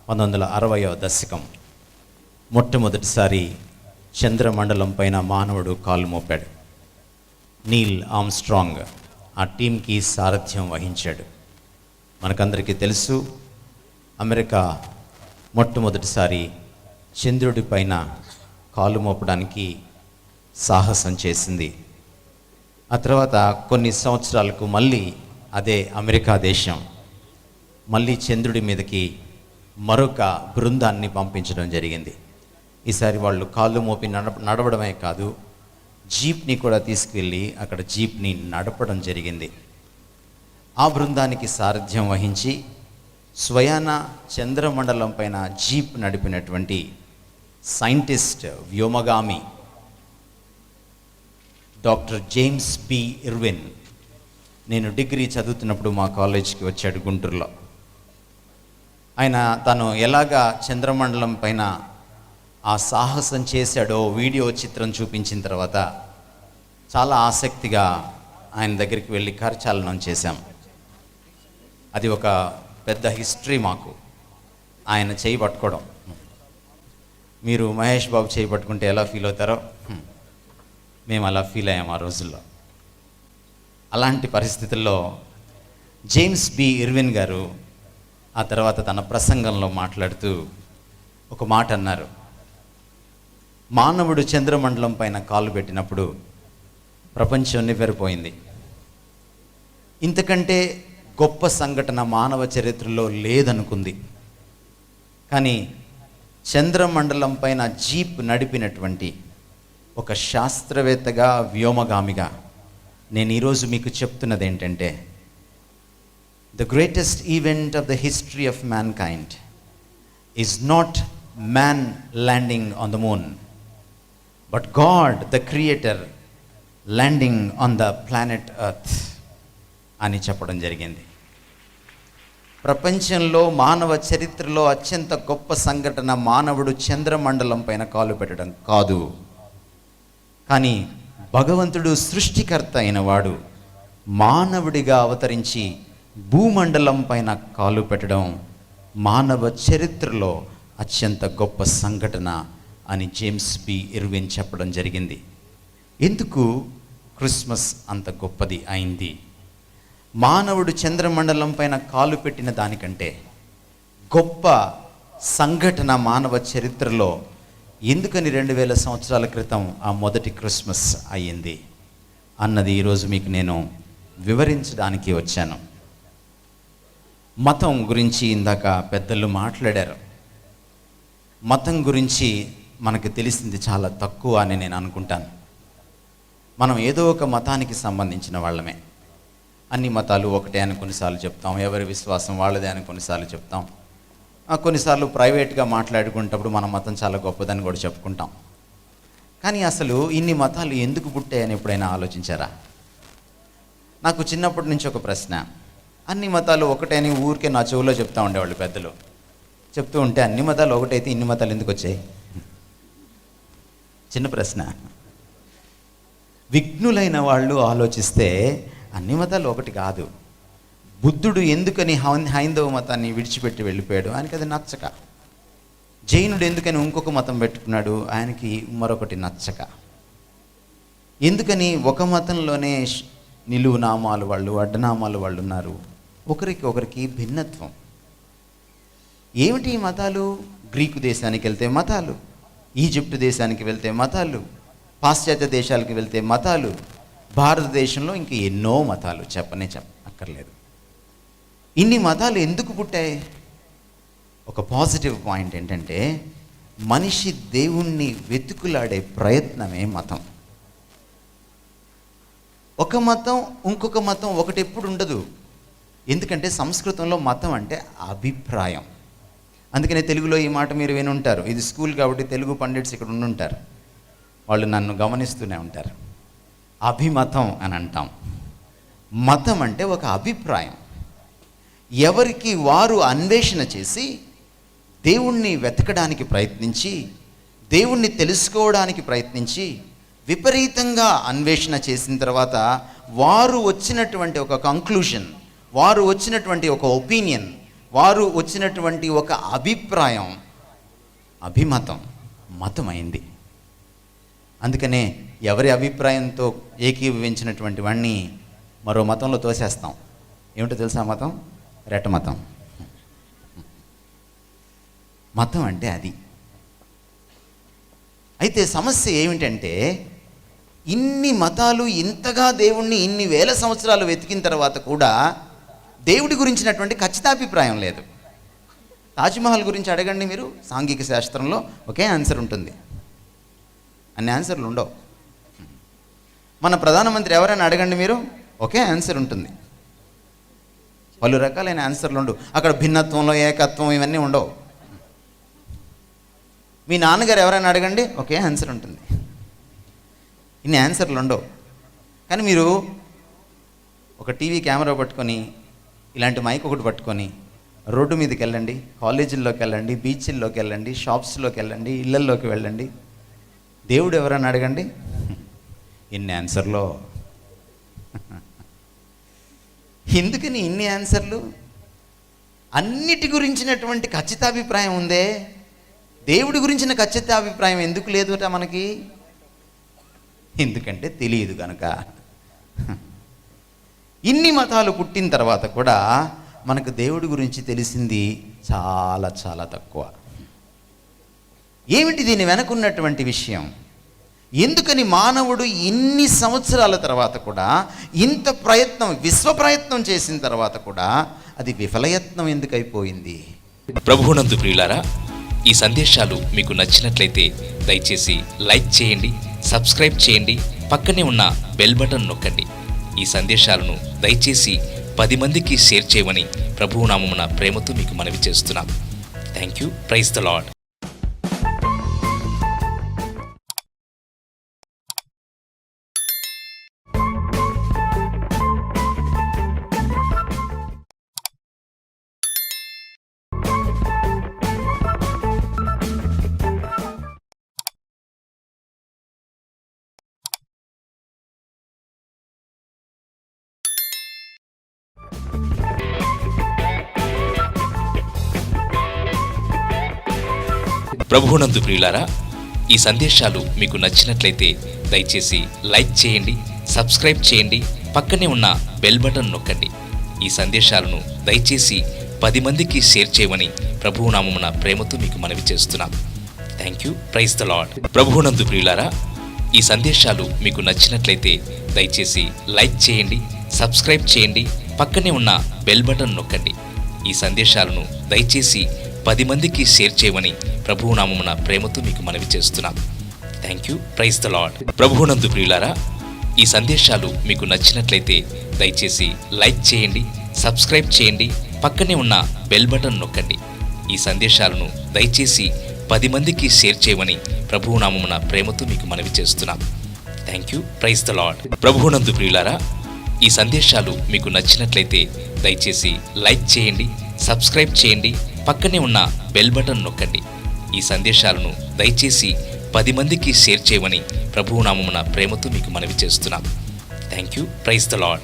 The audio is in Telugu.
1960వ దశకం మొట్టమొదటిసారి చంద్రమండలం పైన మానవుడు కాలు మోపాడు. నీల్ ఆర్మ్స్ట్రాంగ్ ఆ టీంకి సారథ్యం వహించాడు. మనకందరికీ తెలుసు, అమెరికా మొట్టమొదటిసారి చంద్రుడి పైన కాలు మోపడానికి సాహసం చేసింది. ఆ తర్వాత కొన్ని సంవత్సరాలకు మళ్ళీ అదే అమెరికా దేశం మళ్ళీ చంద్రుడి మీదకి మరొక బృందాన్ని పంపించడం జరిగింది. ఈసారి వాళ్ళు కాళ్ళు మోపి నడవడమే కాదు, జీప్ని కూడా తీసుకెళ్ళి అక్కడ జీప్ని నడపడం జరిగింది. ఆ బృందానికి సారథ్యం వహించి స్వయాన చంద్రమండలం పైన జీప్ నడిపినటువంటి సైంటిస్ట్, వ్యోమగామి డాక్టర్ జేమ్స్ బి ఇర్విన్. నేను డిగ్రీ చదువుతున్నప్పుడు మా కాలేజీకి వచ్చాడు గుంటూరులో. ఆయన తను ఎలాగా చంద్రమండలం పైన ఆ సాహసం చేశాడో వీడియో చిత్రం చూపించిన తర్వాత చాలా ఆసక్తిగా ఆయన దగ్గరికి వెళ్ళి కరచాలనం చేశాం. అది ఒక పెద్ద హిస్టరీ మాకు. ఆయన చేయి పట్టుకోవడం, మీరు మహేష్ బాబు చేయి పట్టుకుంటే ఎలా ఫీల్ అవుతారో మేము అలా ఫీల్ అయ్యాం ఆ రోజుల్లో. అలాంటి పరిస్థితుల్లో జేమ్స్ బి ఇర్విన్ గారు ఆ తర్వాత తన ప్రసంగంలో మాట్లాడుతూ ఒక మాట అన్నారు. మానవుడు చంద్రమండలం పైన కాలు పెట్టినప్పుడు ప్రపంచం నివ్వెరపోయింది. ఇంతకంటే గొప్ప సంఘటన మానవ చరిత్రలో లేదనుకుంది. కానీ చంద్రమండలం పైన జీప్ నడిపినటువంటి ఒక శాస్త్రవేత్తగా, వ్యోమగామిగా నేను ఈరోజు మీకు చెప్తున్నది ఏంటంటే, the greatest event of the history of mankind is not man landing on the moon, but God, the creator, landing on the planet earth అని చెప్పడం జరిగింది. ప్రపంచంలో మానవ చరిత్రలో అత్యంత గొప్ప సంఘటన మానవుడు చంద్రమండలం పైన కాలు పెట్టడం కాదు, కానీ భగవంతుడు సృష్టికర్త అయిన వాడు మానవుడిగా అవతరించి భూమండలం పైన కాలు పెట్టడం మానవ చరిత్రలో అత్యంత గొప్ప సంఘటన అని జేమ్స్ బి ఇర్విన్ చెప్పడం జరిగింది. ఎందుకు క్రిస్మస్ అంత గొప్పది అయింది? మానవుడు చంద్రమండలం పైన కాలు పెట్టిన దానికంటే గొప్ప సంఘటన మానవ చరిత్రలో ఎందుకని 2000 సంవత్సరాల క్రితం ఆ మొదటి క్రిస్మస్ అయ్యింది అన్నది ఈరోజు మీకు నేను వివరించడానికి వచ్చాను. మతం గురించి ఇందాక పెద్దలు మాట్లాడారు. మతం గురించి మనకు తెలిసింది చాలా తక్కువ అని నేను అనుకుంటాను. మనం ఏదో ఒక మతానికి సంబంధించిన వాళ్ళమే. అన్ని మతాలు ఒకటే అని కొన్నిసార్లు చెప్తాం, ఎవరి విశ్వాసం వాళ్ళదే అని కొన్నిసార్లు చెప్తాం. కొన్నిసార్లు ప్రైవేట్గా మాట్లాడుకునేటప్పుడు మన మతం చాలా గొప్పదని కూడా చెప్పుకుంటాం. కానీ అసలు ఇన్ని మతాలు ఎందుకు పుట్టాయని ఎప్పుడైనా ఆలోచించారా? నాకు చిన్నప్పటి నుంచి ఒక ప్రశ్న. అన్ని మతాలు ఒకటే అని ఊరికే నా చెవులో చెప్తూ ఉండేవాళ్ళు పెద్దలు. చెప్తూ ఉంటే అన్ని మతాలు ఒకటైతే ఇన్ని మతాలు ఎందుకు వచ్చాయి? చిన్న ప్రశ్న. విఘ్నులైన వాళ్ళు ఆలోచిస్తే అన్ని మతాలు ఒకటి కాదు. బుద్ధుడు ఎందుకని హైందవ మతాన్ని విడిచిపెట్టి వెళ్ళిపోయాడు? ఆయనకి అది నచ్చక. జైనుడు ఎందుకని ఇంకొక మతం పెట్టుకున్నాడు? ఆయనకి మరొకటి నచ్చక. ఎందుకని ఒక మతంలోనే నిలువు నామాలు వాళ్ళు, అడ్డనామాలు వాళ్ళు ఉన్నారు? ఒకరికి భిన్నత్వం. ఏమిటి ఈ మతాలు? గ్రీకు దేశానికి వెళ్తే మతాలు, ఈజిప్టు దేశానికి వెళ్తే మతాలు, పాశ్చాత్య దేశాలకు వెళ్తే మతాలు, భారతదేశంలో ఇంక ఎన్నో మతాలు చెప్పక్కర్లేదు. ఇన్ని మతాలు ఎందుకు పుట్టాయి? ఒక పాజిటివ్ పాయింట్ ఏంటంటే, మనిషి దేవుణ్ణి వెతుకులాడే ప్రయత్నమే మతం. ఒక మతం ఇంకొక మతం ఒకటి ఎప్పుడు ఉండదు. ఎందుకంటే సంస్కృతంలో మతం అంటే అభిప్రాయం. అందుకనే తెలుగులో ఈ మాట మీరు వినుంటారు. ఇది స్కూల్ కాబట్టి తెలుగు పండిట్స్ ఇక్కడ ఉండుంటారు, వాళ్ళు నన్ను గమనిస్తూనే ఉంటారు. అభిమతం అని అంటాం. మతం అంటే ఒక అభిప్రాయం. ఎవరికి వారు అన్వేషణ చేసి దేవుణ్ణి వెతకడానికి ప్రయత్నించి, దేవుణ్ణి తెలుసుకోవడానికి ప్రయత్నించి, విపరీతంగా అన్వేషణ చేసిన తర్వాత వారు వచ్చినటువంటి ఒక కంక్లూజన్, వారు వచ్చినటువంటి ఒక ఒపీనియన్, వారు వచ్చినటువంటి ఒక అభిప్రాయం అభిమతం మతమైంది. అందుకనే ఎవరి అభిప్రాయంతో ఏకీభవించినటువంటి వాడిని మరో మతంలో తోసేస్తాం. ఏమిటో తెలుసా మతం? రెట్ట మతం. మతం అంటే అది. అయితే సమస్య ఏమిటంటే, ఇన్ని మతాలు ఇంతగా దేవుణ్ణి ఇన్ని వేల సంవత్సరాలు వెతికిన తర్వాత కూడా దేవుడి గురించినటువంటి ఖచ్చితాభిప్రాయం లేదు. తాజ్మహల్ గురించి అడగండి మీరు, సాంఘిక శాస్త్రంలో ఒకే ఆన్సర్ ఉంటుంది, అన్ని ఆన్సర్లు ఉండవు. మన ప్రధానమంత్రి ఎవరైనా అడగండి మీరు, ఒకే ఆన్సర్ ఉంటుంది. పలు రకాలైన ఆన్సర్లు ఉండవు. అక్కడ భిన్నత్వంలో ఏకత్వం ఇవన్నీ ఉండవు. మీ నాన్నగారు ఎవరైనా అడగండి, ఒకే ఆన్సర్ ఉంటుంది. ఇన్ని ఆన్సర్లు ఉండవు. కానీ మీరు ఒక టీవీ కెమెరా పట్టుకొని, ఇలాంటి మైక్ ఒకటి పట్టుకొని రోడ్డు మీదకి వెళ్ళండి, కాలేజీల్లోకి వెళ్ళండి, బీచ్ల్లోకి వెళ్ళండి, షాప్స్లోకి వెళ్ళండి, ఇళ్ళల్లోకి వెళ్ళండి, దేవుడు ఎవరైనా అడగండి, ఇన్ని ఆన్సర్లో. ఎందుకని ఇన్ని ఆన్సర్లు? అన్నిటి గురించినటువంటి ఖచ్చితాభిప్రాయం ఉందే, దేవుడి గురించిన ఖచ్చితాభిప్రాయం ఎందుకు లేదుట మనకి? ఎందుకంటే తెలియదు కనుక. ఇన్ని మతాలు పుట్టిన తర్వాత కూడా మనకు దేవుడి గురించి తెలిసింది చాలా చాలా తక్కువ. ఏమిటి దీని వెనకున్నటువంటి విషయం? ఎందుకని మానవుడు ఇన్ని సంవత్సరాల తర్వాత కూడా, ఇంత ప్రయత్నం, విశ్వ ప్రయత్నం చేసిన తర్వాత కూడా అది విఫలయత్నం ఎందుకు అయిపోయింది? ప్రభువునందు ప్రియులారా, ఈ సందేశాలు మీకు నచ్చినట్లయితే దయచేసి లైక్ చేయండి, సబ్స్క్రైబ్ చేయండి, పక్కనే ఉన్న బెల్ బటన్ నొక్కండి. ఈ సందేశాలను దయచేసి 10 మందికి షేర్ చేయమని ప్రభువు నామమున ప్రేమతో మీకు మనవి చేస్తున్నాం. Thank you. Praise the Lord. ప్రభువునందు ప్రియులారా, ఈ సందేశాలు మీకు నచ్చినట్లయితే దయచేసి లైక్ చేయండి, సబ్స్క్రైబ్ చేయండి, పక్కనే ఉన్న బెల్ బటన్ నొక్కండి. ఈ సందేశాలను దయచేసి 10 మందికి షేర్ చేయమని ప్రభువు నామమున ప్రేమతో మీకు మనవి చేస్తున్నాం. Thank you. Praise the Lord. ప్రభువునందు ప్రియులారా, ఈ సందేశాలు మీకు నచ్చినట్లయితే దయచేసి లైక్ చేయండి, సబ్స్క్రైబ్ చేయండి, పక్కనే ఉన్న బెల్ బటన్ నొక్కండి. ఈ సందేశాలను దయచేసి 10 మందికి షేర్ చేయమని ప్రభువు నామమున ప్రేమతో మీకు మనవి చేస్తున్నాం. Thank you. Praise the Lord. ప్రభువునందు ప్రియులారా, ఈ సందేశాలు మీకు నచ్చినట్లయితే దయచేసి లైక్ చేయండి, సబ్స్క్రైబ్ చేయండి, పక్కనే ఉన్న బెల్ బటన్ నొక్కండి. ఈ సందేశాలను దయచేసి 10 మందికి షేర్ చేయమని ప్రభువు నామమున ప్రేమతో మీకు మనవి చేస్తున్నాం. Thank you. Praise the Lord. ప్రభువునందు ప్రియులారా, ఈ సందేశాలు మీకు నచ్చినట్లయితే దయచేసి లైక్ చేయండి, సబ్స్క్రైబ్ చేయండి, పక్కనే ఉన్న బెల్ బటన్ నొక్కండి. ఈ సందేశాలను దయచేసి 10 మందికి షేర్ చేయమని ప్రభువు నామమున ప్రేమతో మీకు మనవి చేస్తున్నాం. Thank you. Praise the lord.